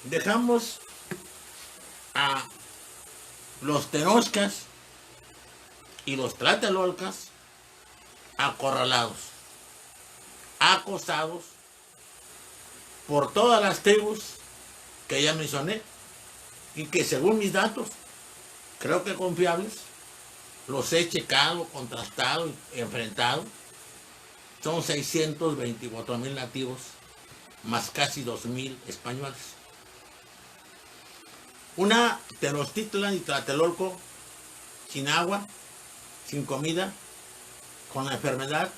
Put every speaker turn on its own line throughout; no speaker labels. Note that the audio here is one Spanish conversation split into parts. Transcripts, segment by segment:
dejamos a los Tenochcas y los Tlatelolcas acorralados, acosados por todas las tribus que ya mencioné y que según mis datos, creo que confiables, los he checado, contrastado y enfrentado, son 624,000 nativos más casi 2,000 españoles. Una Tenochtitlan y Tlatelolco sin agua, sin comida, con la enfermedad,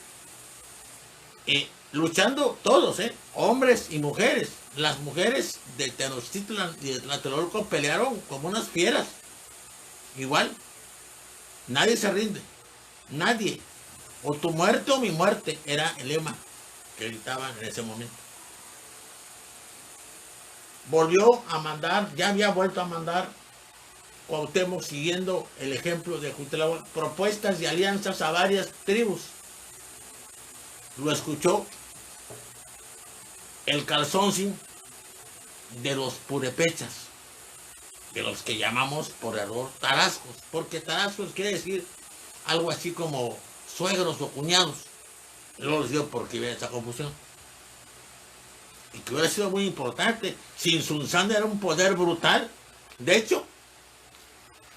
luchando todos, hombres y mujeres. Las mujeres de Tenochtitlan y de Tlatelolco pelearon como unas fieras. Igual, nadie se rinde, nadie. O tu muerte o mi muerte era el lema que gritaban en ese momento. Volvió a mandar, ya había vuelto a mandar Cuauhtémoc, siguiendo el ejemplo de Cuitláhuac, propuestas de alianzas a varias tribus. Lo escuchó el calzóncin de los purépechas, de los que llamamos por error tarascos, porque tarascos quiere decir algo así como suegros o cuñados. No les digo porque había esa confusión. Y que hubiera sido muy importante. Tzintzuntzan era un poder brutal. De hecho,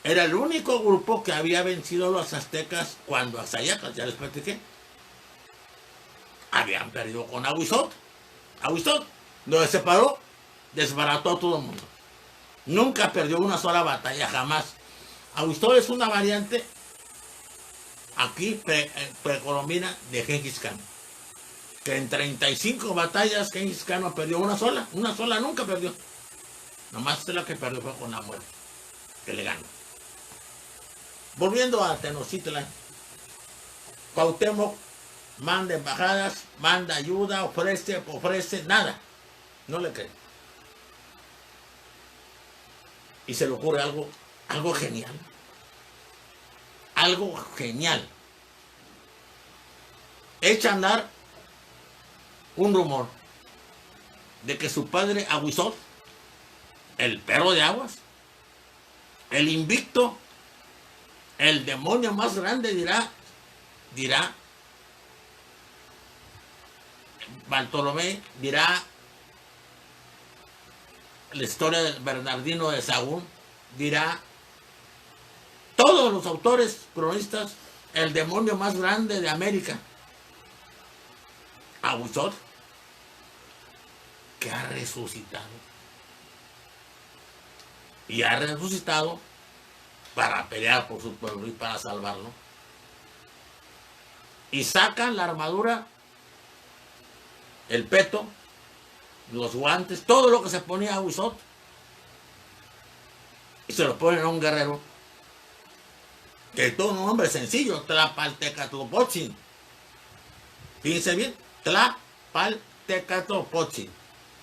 era el único grupo que había vencido a los aztecas cuando Axayacatl, ya les platiqué, habían perdido con Ahuizot. Ahuizot, donde se paró, desbarató a todo el mundo. Nunca perdió una sola batalla, jamás. Ahuizot es una variante aquí precolombina de Gengis Khan. Que en 35 batallas Gengis Khan no perdió una sola nunca perdió. Nomás la que perdió fue con la muerte, que le ganó. Volviendo a Tenochtitlan, Cuauhtémoc manda embajadas, manda ayuda, ofrece, nada. No le cree. Y se le ocurre algo genial. Algo genial. Echa a andar un rumor de que su padre Ahuizot, el perro de aguas, el invicto, el demonio más grande, dirá Bartolomé, dirá la historia de Bernardino de Sahagún, dirá todos los autores cronistas, el demonio más grande de América, Ahuizot, que ha resucitado. Y ha resucitado para pelear por su pueblo y para salvarlo. Y sacan la armadura, el peto, los guantes, todo lo que se ponía Ahuizot, y se lo ponen a un guerrero que es todo un hombre sencillo, Tlapaltecatlopotzin. Fíjense bien, Tlapaltecatlopotzin,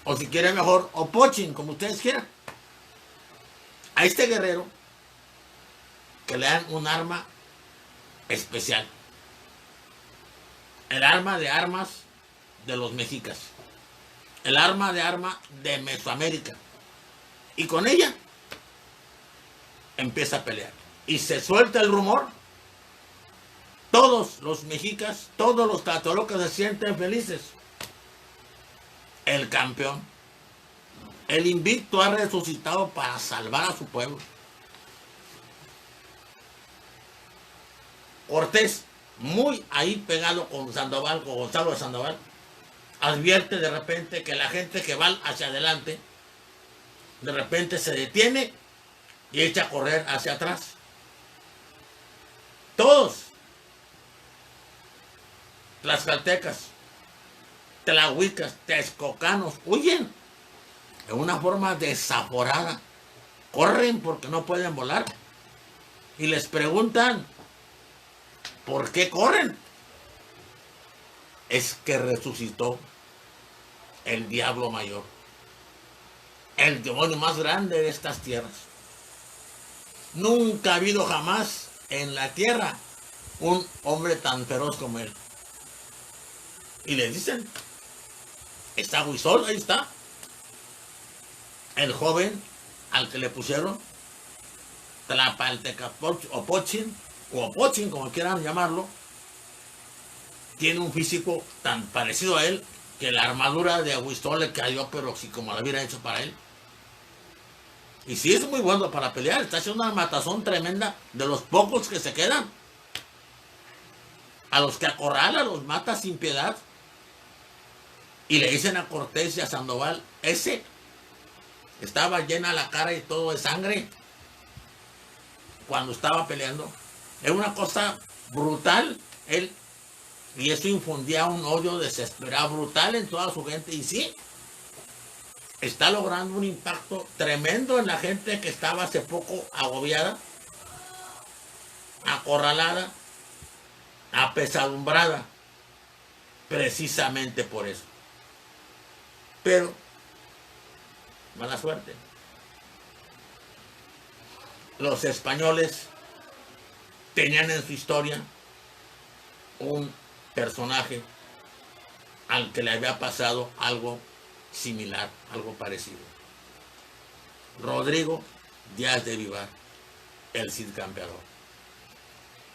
o si quieren mejor, Opochin, como ustedes quieran. A este guerrero que le dan un arma especial, el arma de armas de los mexicas, el arma de Mesoamérica, y con ella empieza a pelear y se suelta el rumor. Todos los mexicas, todos los tlatelolcas se sienten felices. El campeón, el invicto, ha resucitado para salvar a su pueblo. Cortés, muy ahí pegado con Sandoval, con Gonzalo de Sandoval, advierte de repente que la gente que va hacia adelante de repente se detiene y echa a correr hacia atrás. Todos, tlaxcaltecas, tlahuicas, texcocanos, huyen de una forma desaforada. Corren porque no pueden volar. Y les preguntan, ¿por qué corren? Es que resucitó el diablo mayor, el demonio más grande de estas tierras. Nunca ha habido jamás en la tierra un hombre tan feroz como él. Y les dicen, está Ahuizot, ahí está. el joven al que le pusieron Tlapaltecapochin, o Opochin, como quieran llamarlo, tiene un físico tan parecido a él que la armadura de Aguistol le cayó, pero sí como la hubiera hecho para él. Y sí es muy bueno para pelear, está haciendo una matazón tremenda de los pocos que se quedan. A los que acorrala, los mata sin piedad. Y le dicen a Cortés y a Sandoval, ese estaba llena la cara y todo de sangre cuando estaba peleando. Era una cosa brutal, él. Y eso infundía un odio desesperado, brutal en toda su gente. Y sí, está logrando un impacto tremendo en la gente que estaba hace poco agobiada, acorralada, apesadumbrada, precisamente por eso. Pero, mala suerte. Los españoles tenían en su historia un personaje al que le había pasado algo similar, algo parecido. Rodrigo Díaz de Vivar, el Cid Campeador.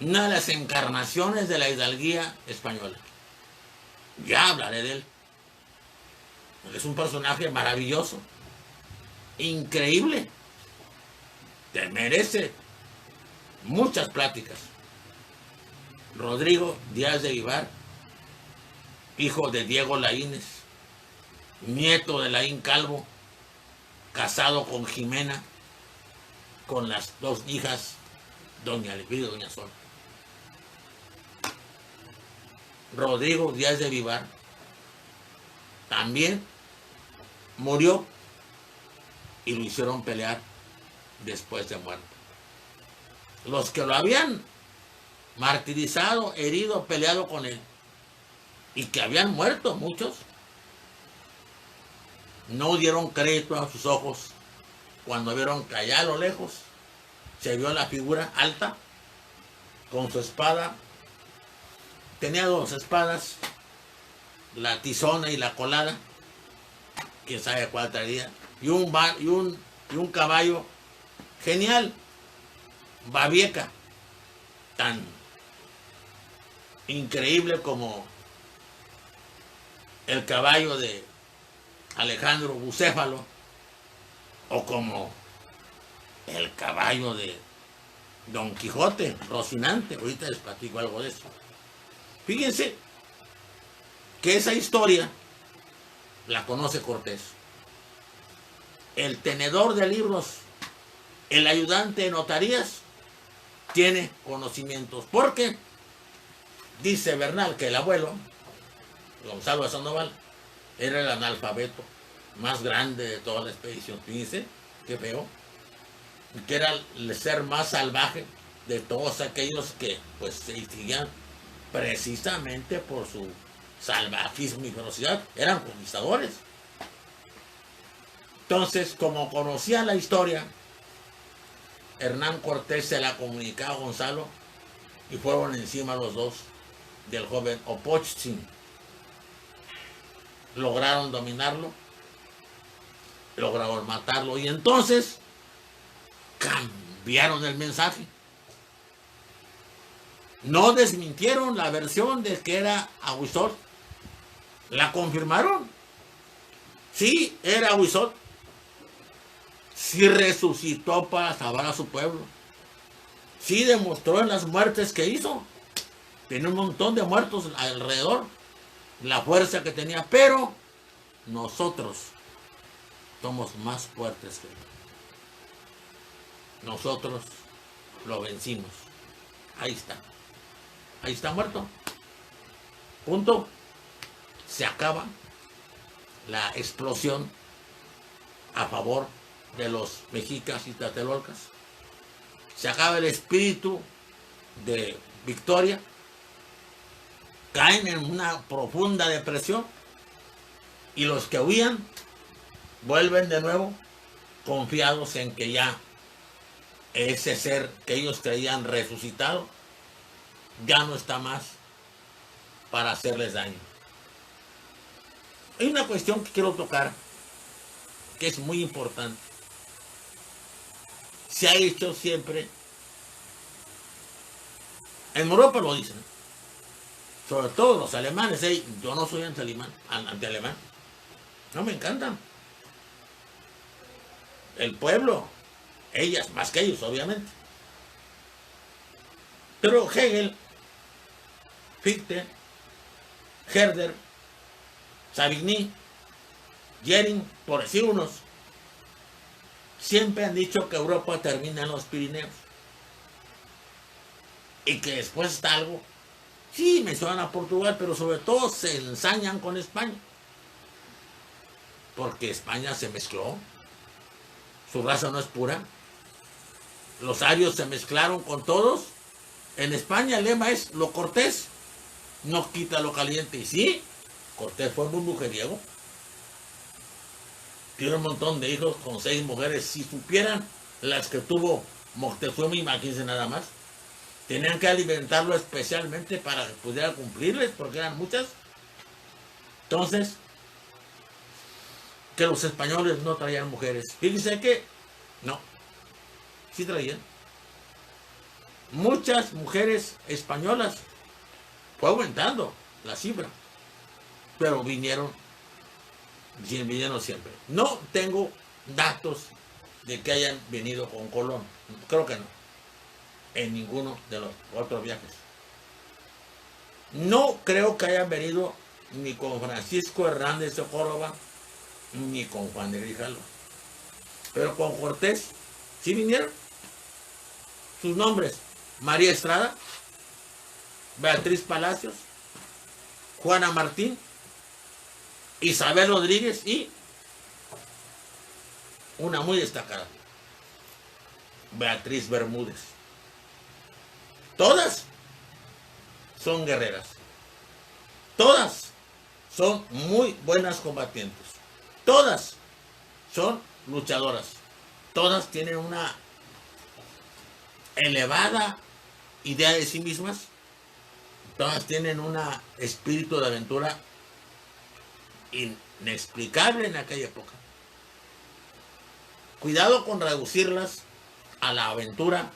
Una de las encarnaciones de la hidalguía española. Ya hablaré de él. Es un personaje maravilloso, increíble, que merece muchas pláticas. Rodrigo Díaz de Vivar, hijo de Diego Laínez, nieto de Laín Calvo, casado con Jimena, con las dos hijas, doña Elvira y doña Sol. Rodrigo Díaz de Vivar también murió y lo hicieron pelear después de muerto. Los que lo habían martirizado, herido, peleado con él y que habían muerto muchos, no dieron crédito a sus ojos cuando vieron que allá a lo lejos se vio la figura alta con su espada. Tenía dos espadas, la tizona y la colada, quién sabe cuál traía, y un caballo genial, babieca, tan increíble como el caballo de Alejandro Bucéfalo o como el caballo de Don Quijote, Rocinante. Ahorita les platico algo de eso. Fíjense que esa historia la conoce Cortés. El tenedor de libros, el ayudante de notarías, tiene conocimientos. Porque dice Bernal que el abuelo, Gonzalo de Sandoval, era el analfabeto más grande de toda la expedición. Fíjense, qué feo. Que era el ser más salvaje de todos aquellos que pues se distinguían precisamente por su salvajismo y ferocidad. Eran conquistadores. Entonces, como conocía la historia, Hernán Cortés se la comunicó a Gonzalo y fueron encima los dos del joven Opochin. Lograron dominarlo, lograron matarlo y entonces cambiaron el mensaje. No desmintieron la versión de que era Aguizot, la confirmaron. Sí, era Aguizot. Sí resucitó para salvar a su pueblo. Sí demostró en las muertes que hizo. Tiene un montón de muertos alrededor. La fuerza que tenía. Pero nosotros somos más fuertes que él. Nosotros lo vencimos. Ahí está. Ahí está muerto. Punto. Se acaba la explosión a favor de los mexicas y tlatelolcas. Se acaba el espíritu de victoria. Caen en una profunda depresión y los que huían vuelven de nuevo confiados en que ya ese ser que ellos creían resucitado ya no está más para hacerles daño. Hay una cuestión que quiero tocar que es muy importante. Se ha hecho siempre, en Europa lo dicen, sobre todo los alemanes, yo no soy anti-alemán, no me encantan. El pueblo, ellas más que ellos, obviamente. Pero Hegel, Fichte, Herder, Savigny, Jering, por decir unos, siempre han dicho que Europa termina en los Pirineos. Y que después está algo. Sí, mencionan a Portugal, pero sobre todo se ensañan con España. Porque España se mezcló. Su raza no es pura. Los arios se mezclaron con todos. En España el lema es lo cortés no quita lo caliente. Y sí, Cortés fue muy mujeriego. Tiene un montón de hijos con 6 mujeres. Si supieran las que tuvo Moctezuma, imagínense nada más. Tenían que alimentarlo especialmente para que pudiera cumplirles, porque eran muchas. Entonces, que los españoles no traían mujeres. Fíjense que no, sí traían. Muchas mujeres españolas. Fue aumentando la cifra. Pero vinieron siempre. No tengo datos de que hayan venido con Colón. Creo que no. En ninguno de los otros viajes. No creo que hayan venido ni con Francisco Hernández de Córdoba, ni con Juan de Grijalva. Pero con Cortés sí vinieron. Sus nombres: María Estrada, Beatriz Palacios, Juana Martín, Isabel Rodríguez y una muy destacada, Beatriz Bermúdez. Todas son guerreras. Todas son muy buenas combatientes. Todas son luchadoras. Todas tienen una elevada idea de sí mismas. Todas tienen un espíritu de aventura inexplicable en aquella época. Cuidado con reducirlas a la aventura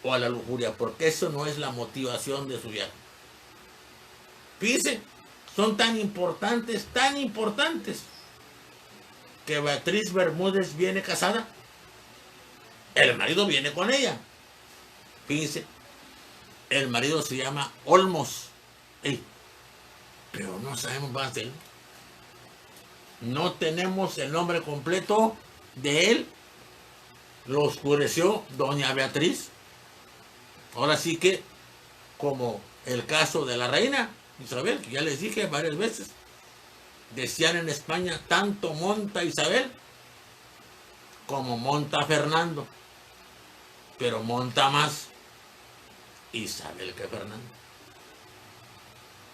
o a la lujuria, porque eso no es la motivación de su viaje. Fíjense, son tan importantes, que Beatriz Bermúdez viene casada. El marido viene con ella. Fíjense, el marido se llama Olmos. Pero no sabemos más de él. No tenemos el nombre completo de él. Lo oscureció doña Beatriz. Ahora sí que, como el caso de la reina Isabel, que ya les dije varias veces, decían en España, tanto monta Isabel como monta Fernando, pero monta más Isabel que Fernando.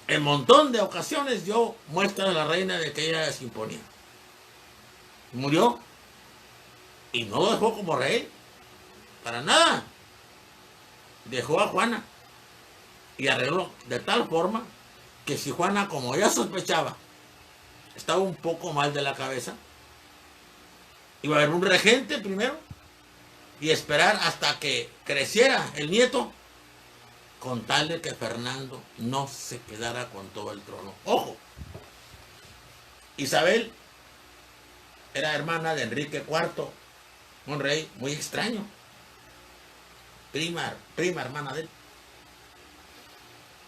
En montón de ocasiones dio muestra a la reina de que ella se imponía. Murió y no lo dejó como rey, para nada. Dejó a Juana y arregló de tal forma que si Juana, como ya sospechaba, estaba un poco mal de la cabeza, iba a haber un regente primero y esperar hasta que creciera el nieto, con tal de que Fernando no se quedara con todo el trono. ¡Ojo! Isabel era hermana de Enrique IV, un rey muy extraño. Prima hermana de él.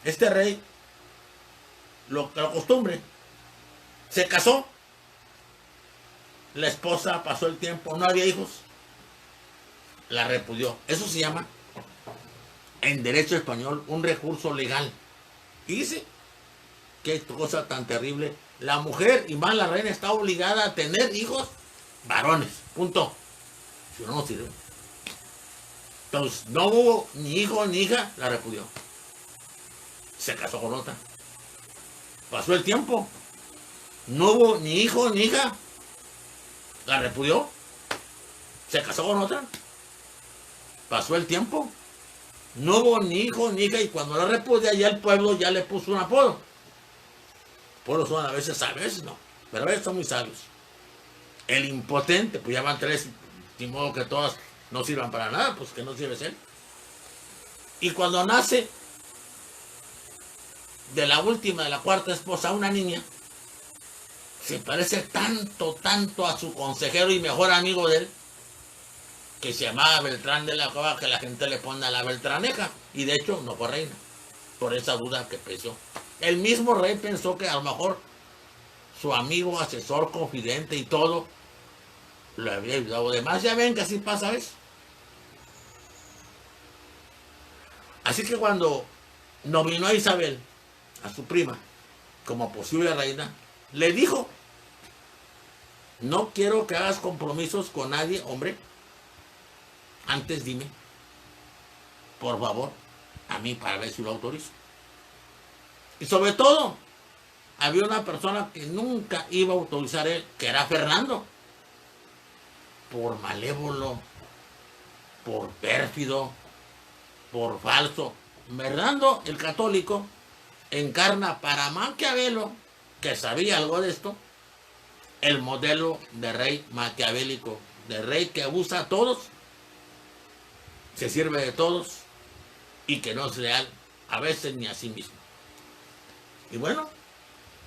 Este rey, lo acostumbre, se casó. La esposa pasó el tiempo, no había hijos. La repudió. Eso se llama, en derecho español, un recurso legal. Y dice, qué cosa tan terrible. La mujer, y más la reina, está obligada a tener hijos varones. Punto. Si no, no sirve. Entonces, no hubo ni hijo ni hija, la repudió. Se casó con otra. Pasó el tiempo. No hubo ni hijo ni hija, la repudió. Se casó con otra. Pasó el tiempo. No hubo ni hijo ni hija, y cuando la repudia, ya el pueblo ya le puso un apodo. Pueblos son a veces sabios, no, pero a veces son muy sabios. El impotente, pues ya van 3, de modo que todas no sirvan para nada, pues que no sirve ser. Y cuando nace de la última, de la cuarta esposa, una niña, se parece tanto a su consejero y mejor amigo de él, que se llamaba Beltrán de la Cueva, que la gente le pone a la Beltraneja, y de hecho no fue reina, por esa duda que pensó. El mismo rey pensó que a lo mejor su amigo, asesor, confidente y todo, lo había ayudado. Además, ya ven que así pasa, ¿ves? Así que cuando nominó a Isabel, a su prima, como posible reina, le dijo: no quiero que hagas compromisos con nadie, hombre. Antes dime, por favor, a mí para ver si lo autorizo. Y sobre todo, había una persona que nunca iba a autorizar él, que era Fernando. Por malévolo, por pérfido, por falso. Fernando, el católico, encarna para Maquiavelo, que sabía algo de esto, el modelo de rey maquiavélico, de rey que abusa a todos, se sirve de todos y que no es leal a veces ni a sí mismo. Y bueno,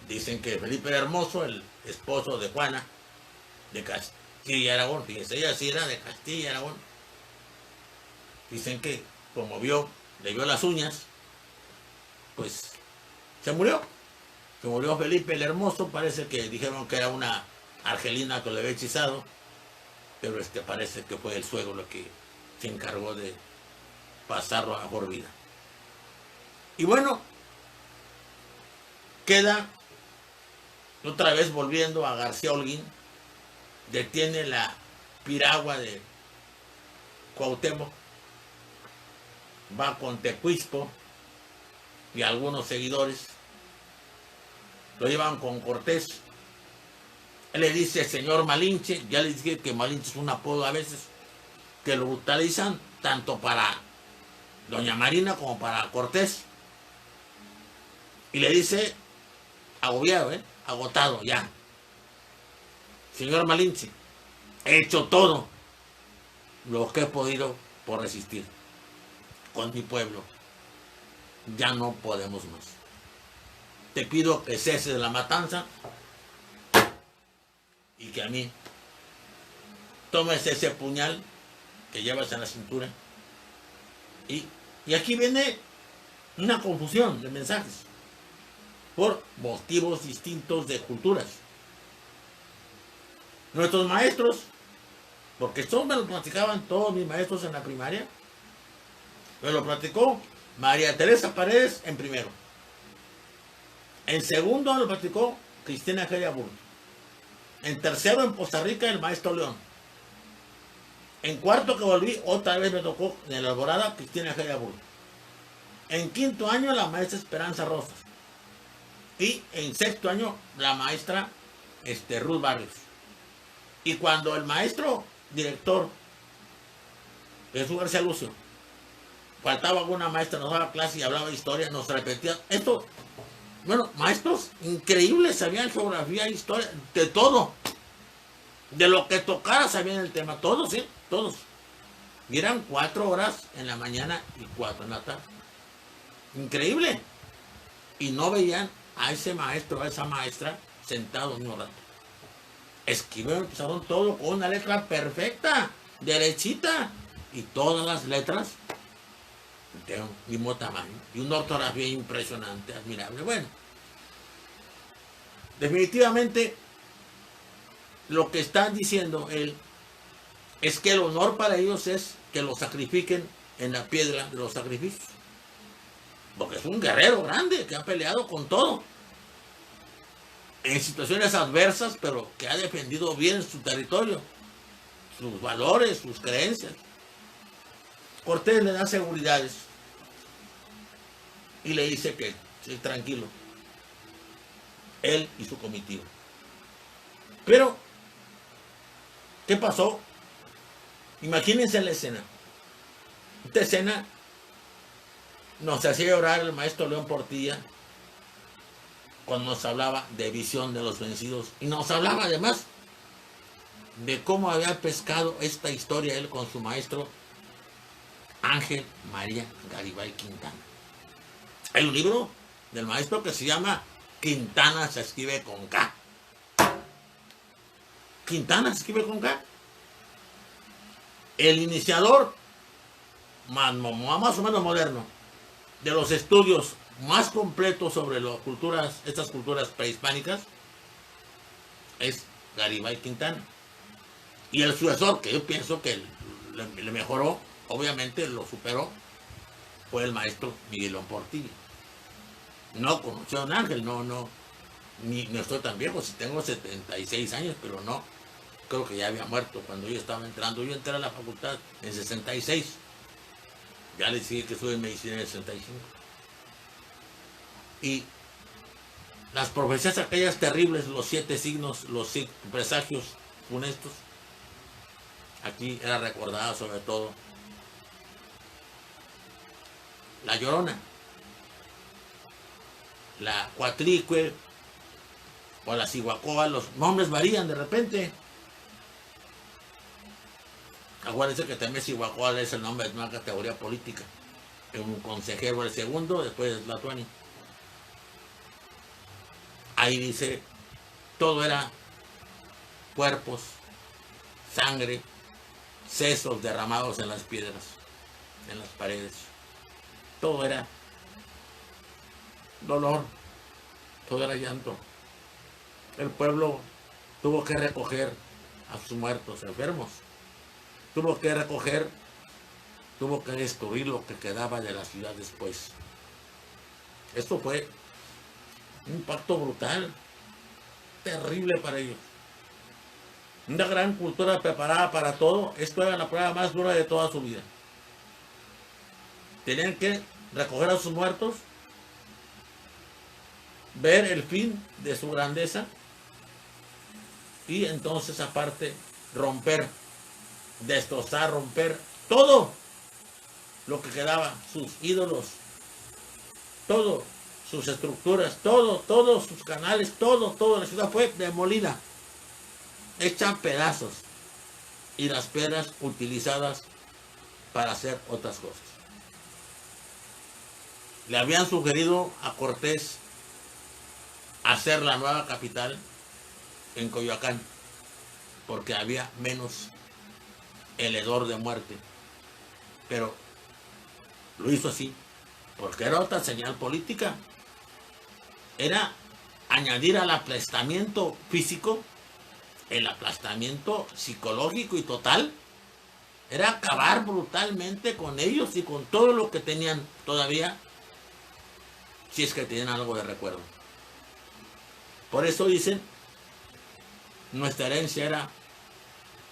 dicen que Felipe el Hermoso, el esposo de Juana, de Castilla y Aragón, fíjense, ella sí era de Castilla y Aragón, dicen que como le vio las uñas, pues se murió. Se murió Felipe el Hermoso, parece que dijeron que era una argelina que le había hechizado, pero parece que fue el suegro lo que se encargó de pasarlo a mejor vida. Y bueno, queda otra vez volviendo a García Holguín, detiene la piragua de Cuauhtémoc, va con Tecuispo y algunos seguidores, lo llevan con Cortés. Él le dice señor Malinche, ya les dije que Malinche es un apodo a veces, que lo utilizan tanto para doña Marina como para Cortés. Y le dice, agobiado, agotado ya: señor Malinche, he hecho todo lo que he podido por resistir con mi pueblo. Ya no podemos más. Te pido que ceses la matanza y que a mí tomes ese puñal que llevas en la cintura. Y aquí viene una confusión de mensajes por motivos distintos de culturas. Nuestros maestros, porque esto me lo platicaban todos mis maestros en la primaria, me lo platicó María Teresa Paredes en primero. En segundo me lo platicó Cristina Geria Burgos. En tercero en Costa Rica el maestro León. En cuarto que volví, otra vez me tocó en la Alborada Cristina Geria Burgos. En quinto año la maestra Esperanza Rosas. Y en sexto año la maestra Ruth Barrios. Y cuando el maestro director Jesús García Lucio faltaba alguna maestra, nos daba clase y hablaba de historia, nos repetía esto. Bueno, maestros increíbles, sabían geografía, historia, de todo. De lo que tocara sabían el tema, todos, ¿sí? Todos. Y eran 4 horas en la mañana y 4 en la tarde. Increíble. Y no veían a ese maestro, a esa maestra, sentado en un rato. Escribieron, empezaron todo con una letra perfecta, derechita. Y todas las letras de un mismo tamaño. Y una ortografía impresionante, admirable. Bueno, definitivamente lo que está diciendo él es que el honor para ellos es que lo sacrifiquen en la piedra de los sacrificios. Porque es un guerrero grande que ha peleado con todo. En situaciones adversas, pero que ha defendido bien su territorio, sus valores, sus creencias. Cortés le da seguridades y le dice que sí, tranquilo, él y su comitiva. Pero, ¿qué pasó? Imagínense la escena. Esta escena nos hacía llorar el maestro León Portilla cuando nos hablaba de visión de los vencidos. Y nos hablaba además de cómo había pescado esta historia él con su maestro Ángel María Garibay Quintana. Hay un libro del maestro que se llama Quintana, se escribe con K. Quintana se escribe con K. El iniciador, más o menos moderno, de los estudios más completos sobre estas culturas prehispánicas, es Garibay Quintana. Y el sucesor, que yo pienso que le mejoró, obviamente lo superó, fue el maestro Miguelón Portilla. No conoció a un ángel, no estoy tan viejo, si tengo 76 años, pero no, creo que ya había muerto cuando yo estaba entrando. Yo entré a la facultad en 66, ya les dije que estuve en medicina en 65. Y las profecías aquellas terribles, los 7 signos, los presagios funestos, aquí era recordada sobre todo la Llorona, la Cuatlicue o la Cihuacoa. Los nombres varían de repente. Acuérdense que también Cihuacoa es el nombre de una categoría política. Un consejero el segundo, después es Tlatuani. Ahí dice, todo era cuerpos, sangre, sesos derramados en las piedras, en las paredes. Todo era dolor, todo era llanto. El pueblo tuvo que recoger a sus muertos enfermos, tuvo que destruir lo que quedaba de la ciudad después. Esto fue un impacto brutal, terrible para ellos. Una gran cultura preparada para todo. Esto era la prueba más dura de toda su vida. Tenían que recoger a sus muertos, ver el fin de su grandeza y entonces aparte romper, destrozar, romper todo lo que quedaba, sus ídolos, todo, sus estructuras, todos sus canales, todo, la ciudad fue demolida, hecha pedazos y las piedras utilizadas para hacer otras cosas. Le habían sugerido a Cortés hacer la nueva capital en Coyoacán porque había menos el hedor de muerte, pero lo hizo así porque era otra señal política, era añadir al aplastamiento físico el aplastamiento psicológico y total, era acabar brutalmente con ellos y con todo lo que tenían todavía, si es que tenían algo de recuerdo. Por eso dicen, nuestra herencia era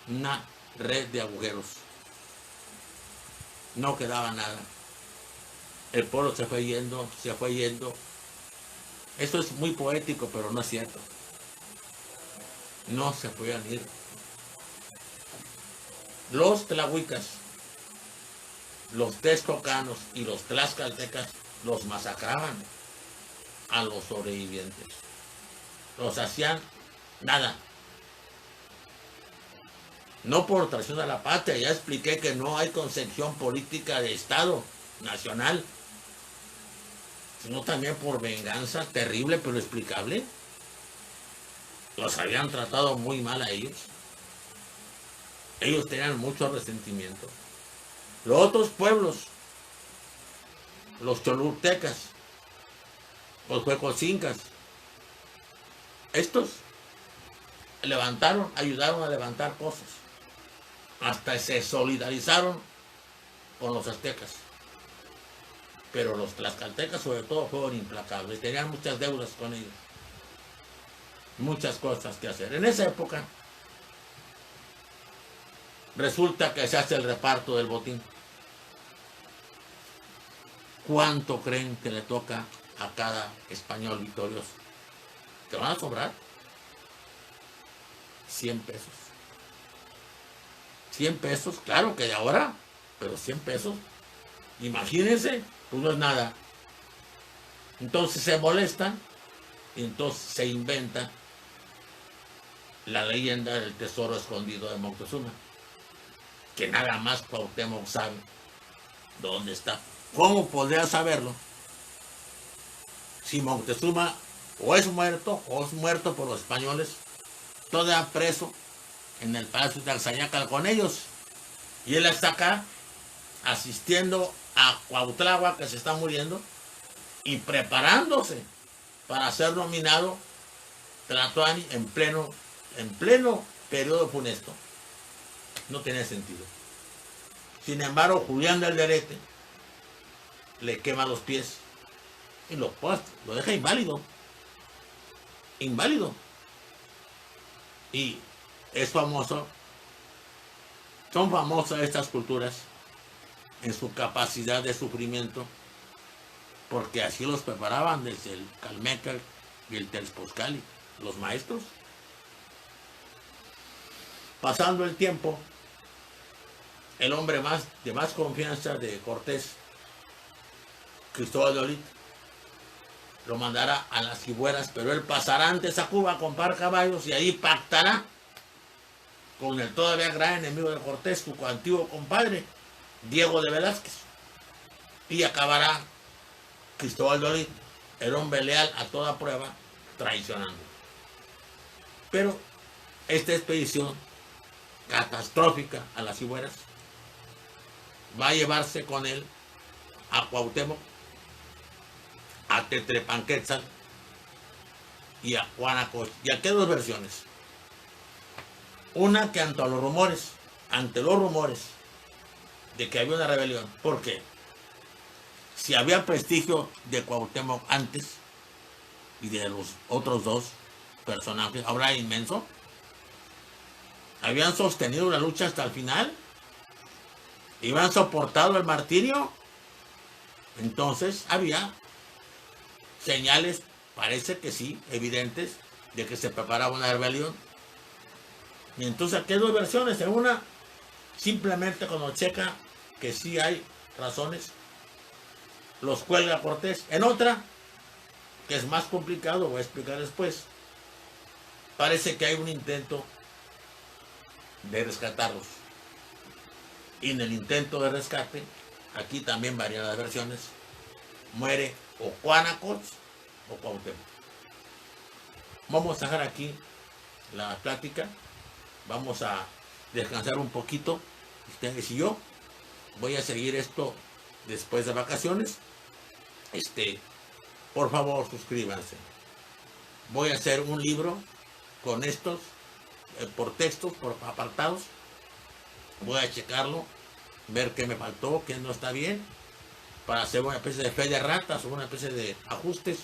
una red de agujeros. No quedaba nada. El pueblo se fue yendo. Esto es muy poético, pero no es cierto. No se podían ir. Los tlahuicas, los texcocanos y los tlaxcaltecas los masacraban a los sobrevivientes. Los hacían nada. No por traición a la patria, ya expliqué que no hay concepción política de Estado nacional, sino también por venganza terrible pero explicable. Los habían tratado muy mal a ellos. Ellos tenían mucho resentimiento. Los otros pueblos, los cholultecas, los huecozincas, estos ayudaron a levantar cosas. Hasta se solidarizaron con los aztecas. Pero los tlaxcaltecas sobre todo fueron implacables. Tenían muchas deudas con ellos. Muchas cosas que hacer. En esa época resulta que se hace el reparto del botín. ¿Cuánto creen que le toca a cada español victorioso? ¿Te van a sobrar? 100 pesos. 100 pesos, claro que de ahora, pero 100 pesos. Imagínense, pues no es nada. Entonces se molestan y entonces se inventa la leyenda del tesoro escondido de Moctezuma, que nada más Cuauhtémoc sabe dónde está. ¿Cómo podría saberlo si Moctezuma o es muerto por los españoles, todavía preso en el palacio de Axayacal con ellos, y él está acá asistiendo a Cuauhtémoc, que se está muriendo, y preparándose para ser nominado Tlatoani en pleno periodo funesto? No tiene sentido. Sin embargo, Julián de Alderete le quema los pies y lo deja inválido. Y es famoso, son famosas estas culturas en su capacidad de sufrimiento, porque así los preparaban desde el Calmeca y el Tezcozcali, los maestros. Pasando el tiempo, el hombre de más confianza de Cortés, Cristóbal de Olid, lo mandará a las Cibueras, pero él pasará antes a Cuba a comprar caballos y ahí pactará con el todavía gran enemigo de Cortés, su antiguo compadre, Diego de Velázquez. Y acabará Cristóbal de Olid, el hombre leal a toda prueba, traicionando. Pero esta expedición catastrófica a las Cibueras va a llevarse con él a Cuauhtémoc, a Tetlepanquetzal y a Juanacoch. Y aquí hay dos versiones. Una que ante los rumores de que había una rebelión, porque si había prestigio de Cuauhtémoc antes y de los otros dos personajes, ahora inmenso, habían sostenido la lucha hasta el final, habían soportado el martirio, entonces había señales, parece que sí, evidentes, de que se preparaba una rebelión. Y entonces aquí hay dos versiones. En una, simplemente cuando checa que sí hay razones, los cuelga Cortés. En otra, que es más complicado, voy a explicar después, parece que hay un intento de rescatarlos. Y en el intento de rescate, aquí también varían las versiones, muere o Juanacoch o Cuauhtémoc. Vamos a dejar aquí la plática, vamos a descansar un poquito, ustedes y yo. Voy a seguir esto después de vacaciones. Por favor, suscríbanse. Voy a hacer un libro con estos por textos, por apartados. Voy a checarlo, ver qué me faltó, qué no está bien, para hacer una especie de fe de ratas o una especie de ajustes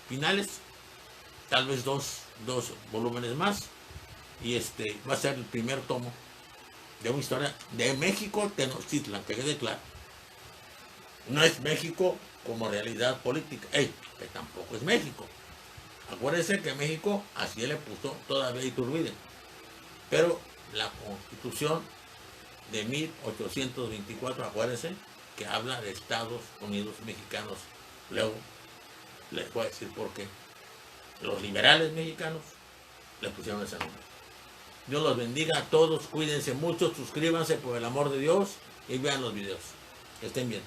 finales, tal vez dos volúmenes más, y va a ser el primer tomo de una historia de México Tenochtitlan, que quede claro. No es México como realidad política, que tampoco es México. Acuérdense que México así le puso todavía Iturbide, pero la Constitución de 1824, acuérdense, que habla de Estados Unidos Mexicanos. Luego les voy a decir por qué los liberales mexicanos le pusieron ese nombre. Dios los bendiga a todos, cuídense mucho, suscríbanse por el amor de Dios y vean los videos. Que estén bien.